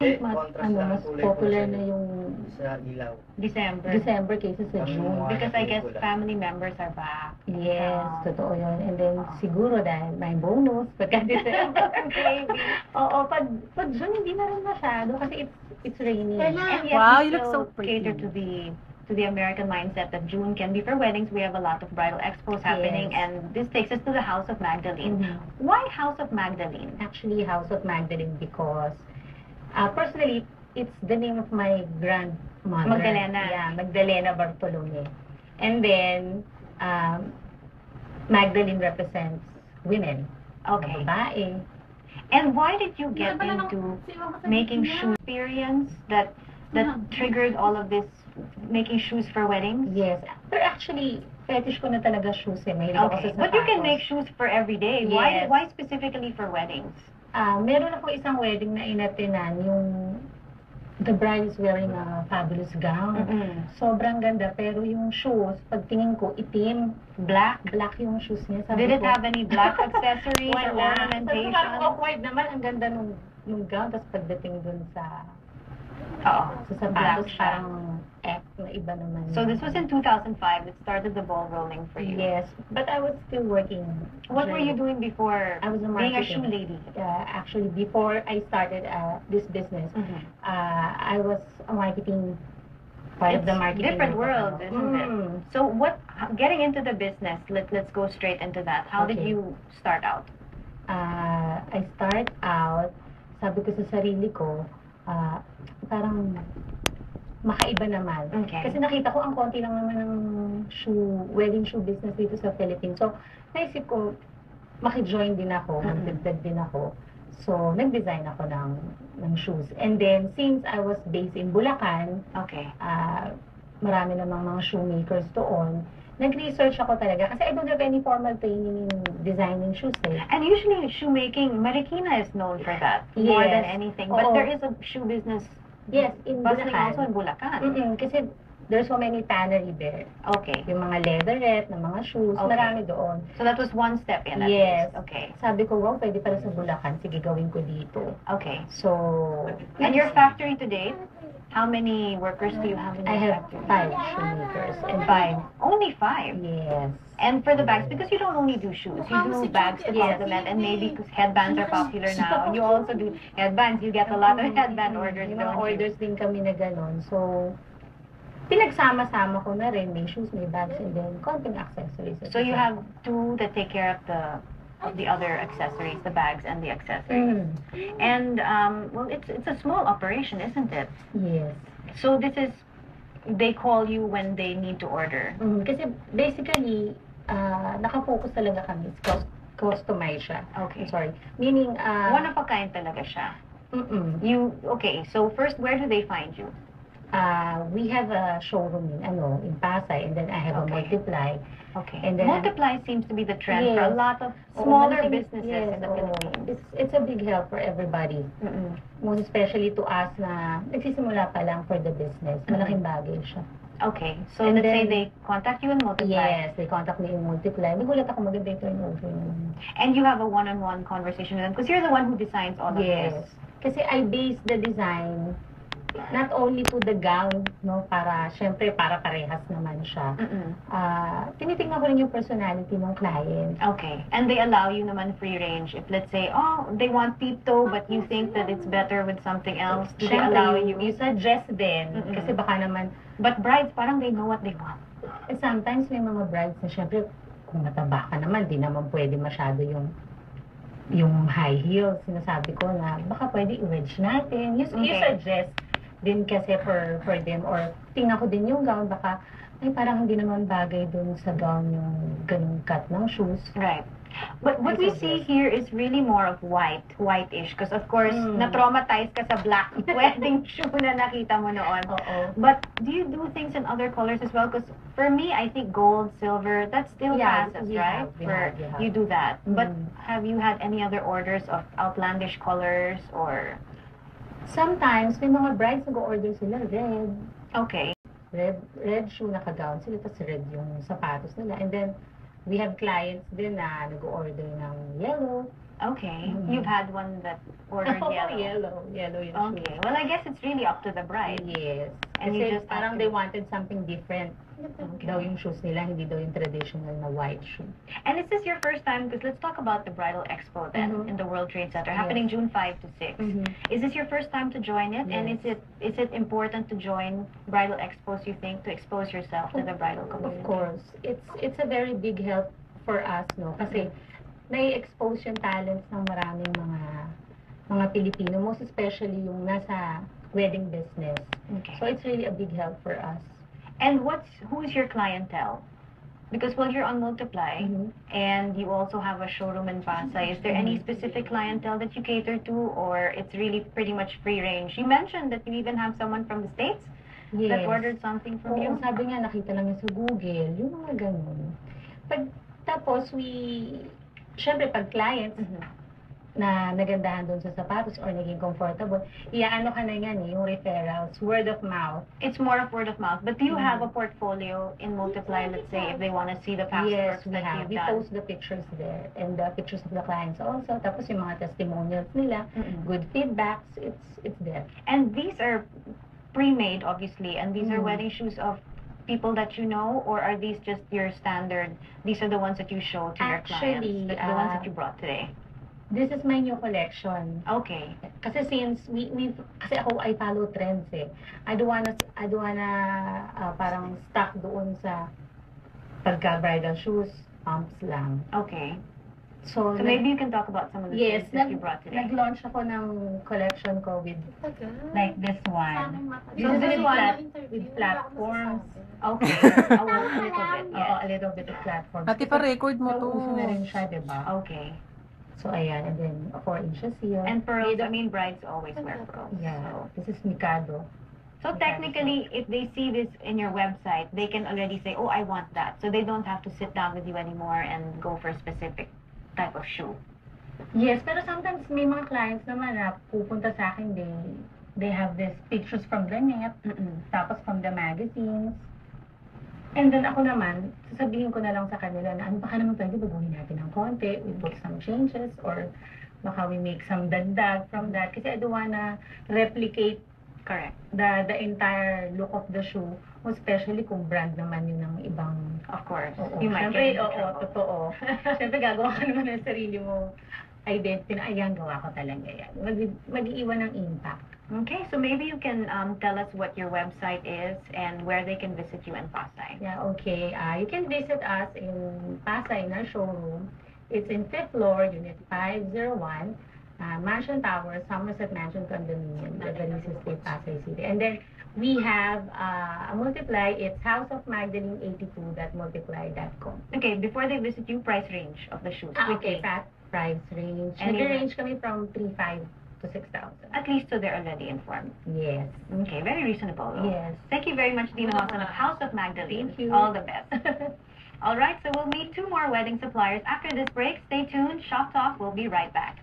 Mas popular na yung sa ilaw. December kaysa sa June. Because I guess family members are back. Yes, totoo yun. And then, siguro dahil may bonus, pagka December. Maybe. Oo, pag June, hindi na rin masyado kasi it's raining. And yet Wow, we you look still so pretty. cater to the American mindset that June can be for weddings. We have a lot of bridal expos happening, Yes. and this takes us to the House of Magdalene. Mhm. Why House of Magdalene? Actually, House of Magdalene because, personally, it's the name of my grandmother. Magdalena. Yeah, Magdalena Bartolome. And then, Magdalene represents women. Okay. Babae. And why did you get into making shoe experience that triggered all of this, making shoes for weddings? Yes. Pero actually, fetish ko na talaga shoes eh. Mahilig ako sa Okay. But you can sapatos. make shoes for every day. Yes. Why specifically for weddings? Meron ako isang wedding na inatinan, yung the bride is wearing a fabulous gown. Sobrang ganda, pero yung shoes, pagtingin ko, itim, black yung shoes niya. Sabi Did it ko, have any black accessories or wala. ornamentation? So, parang awkward naman, ang ganda nung gown, tapos pagdating dun sa sapatos, Black siya. parang F na iba naman. So this was in 2005. It started the ball rolling for you. Yes, but I was still working. What were you doing before I was a being a marketing. shoe lady? Actually, before I started this business, I was a marketing part of the marketing. Different world, isn't it? So getting into the business, let's go straight into that. How did Okay. you start out? I start out, sabi ko sa sarili ko, parang makaiba naman. Okay. Kasi nakita ko ang konti lang naman ng wedding shoe business dito sa Philippines. So, naisip ko, maki-join din ako, mag-dagdag din ako. So, nag-design ako ng shoes. And then, since I was based in Bulacan, Okay. marami namang mga shoemakers doon, nag-research ako talaga. Kasi I don't have any formal training in designing shoes eh. And usually shoemaking, Marikina is known for that more than Yes. anything. But Oo. there is a shoe business Yes, in bustling Bulacan. also in Bulacan. Kasi there's so many tannery there. Okay. Yung mga leatherette na mga shoes, Okay. marami doon. So that was one step in at Yes. least. Okay. Sabi ko, wow, pwede pala sa Bulacan. Sige, gawin ko dito. Okay. So, And your factory today, how many workers do you have in I your have factory? 5 shoemakers. And 5. Only 5. Yes. And for the bags, because you don't only do shoes, you do bags to Yes. complement, and maybe because headbands are popular now, you also do headbands. You get a lot of headband orders, Yung mga don't you? orders din kami na gano'n. So, pinagsama-sama ko na rin. May shoes, may bags, and then konting accessories. So you have 2 that take care of the other accessories, the bags and the accessories. And well, it's a small operation, isn't it? Yes. So this is, they call you when they need to order. Kasi basically, nakafocus talaga kami. Customize siya. Okay. I'm sorry. Meaning, One of a kind talaga siya. Okay, so first, where do they find you? We have a showroom in Pasay, and then I have a Okay. Multiply. Okay. And then- Multiply seems to be the trend for a Yes. lot of Oo, smaller malaking- businesses in the Philippines. It's a big help for everybody. Most especially to us na nagsisimula pa lang for the business. Malaking bagay siya. Okay, so And let's say then- they contact you and Multiply. Yes, they contact me in Multiply. Nagulat ako, maganda yung turnover. And you have a one-on-one conversation with them because you're the one who designs all of Yes. this. Kasi I base the design not only to the gown, no, para, syempre, para parehas naman siya. Tinitingnan ko rin yung personality ng client. Okay, and they allow you naman free range. If let's say, oh, they want peep toe, but you think that it's better with something else, do they Syempre, allow you? you suggest din. Kasi baka naman, But brides, parang they know what they want. sometimes may mga brides na syempre, kung mataba ka naman, di naman pwede masyado yung high heels. Sinasabi ko na, baka pwede i-wedge natin. You Okay. suggest din kasi for them. Or tingnan ko din yung gown, baka, ay parang hindi naman bagay dun sa gown yung ganung cut ng shoes. Right. But what we see here is really more of white-ish. Because of course, na-traumatize ka sa black wedding shoe na nakita mo noon. Oo. But do you do things in other colors as well? Because for me, I think gold, silver, that still Yeah, passes, we right? have. You do that. But have you had any other orders of outlandish colors or? Sometimes, may mga brides nag-order sila red. Okay. Red shoe naka-gown sila, tapos red yung sapatos nila. And then, we have clients din na nag-order ng yellow. Okay. You've had one that ordered yellow. Yellow yung Okay. shoes. Well, I guess it's really up to the bride. Yes. And Kasi you just have parang to- they wanted something different. Daw yung shoes nila, hindi daw yung traditional na white shoe. And is this your first time? Because let's talk about the Bridal Expo then Mhm. in the World Trade Center, happening June 5 to 6. Is this your first time to join it? And Yes. is it important to join Bridal Expos, you think, to expose yourself to the bridal community? Of course. It's a very big help for us, no? Kasi nai-expose yung talents ng maraming mga Pilipino, most especially yung nasa wedding business. Okay. So it's really a big help for us. And who's your clientele? Because well, you're on Multiply, and you also have a showroom in Pasay. Is there any specific clientele that you cater to, or it's really pretty much free range? You mentioned that you even have someone from the States that ordered something from you. Oo, sabi nga, nakita lang niya sa Google, yung mga ganun. Tapos, syempre, pag clients na nagandahan doon sa sapatos or naging comfortable, iaano ka na yan yung referrals, word of mouth. It's more of word of mouth. But do you have a portfolio in Multiply, let's say, if they want to see the past Yes, works we that have. you've We done? post the pictures there and the pictures of the clients also. Tapos yung mga testimonials nila, good feedbacks, it's there. And these are pre-made, obviously, and these are wedding shoes of people that you know, or are these just your standard? These are the ones that you show to your Actually, clients, the ones that you brought today. This is my new collection. Okay. Kasi since kasi ako I follow trends eh. I don't wanna parang stuck doon sa pagka-bridal shoes, pumps lang. Okay. So Maybe you can talk about some of the yes, things that you brought today. nag-launch ako ng collection ko with like this one. So this one with platforms. Okay. A little bit, Oo, yes. a little bit of platforms. Ate, pa-record mo to. Uso na rin siya, diba? Okay. So ayan, and then 4 inches here. And pearls, I mean, brides always wear pearls. Yeah, So. this is Mikado. So technically, if they see this in your website, they can already say, oh, I want that. So they don't have to sit down with you anymore and go for a specific type of shoe. Yes, pero sometimes may mga clients naman na pupunta sa akin, they have these pictures from the net, tapos from the magazines. And then ako naman, sasabihin ko na lang sa kanila na baka naman pwede baguhin natin ng konti, we put some changes, or baka we make some dagdag from that. Kasi I don't wanna replicate Correct. the entire look of the shoe, especially kung brand naman yun ng ibang. Of course. Oo. You might Siyempre, get into oo, trouble. totoo. Siyempre, gagawa ka naman ng sarili mo identity na, ayan, gawa ko talaga yan. Mag-iiwan ng impact. Okay, so maybe you can tell us what your website is and where they can visit you in Pasay. Yeah, okay. You can visit us in Pasay, in our showroom. It's in 5th floor, Unit 501, Mansion Tower, Somerset Mansion Condominium, Lebanese Estate, Pasay City. And then we have a Multiply. It's houseofmagdalene82.multiply.com. Okay, before they visit you, price range of the shoes. Okay, quickly. price range. Anywhere. Nag-range kami from 3,500 to 6,000. At least so they're already informed. Yes. Okay, very reasonable though. Yes. Thank you very much, Dina Hosan of House of Magdalene. Thank you. All the best. All right, so we'll meet 2 more wedding suppliers after this break. Stay tuned. Shop Talk will be right back.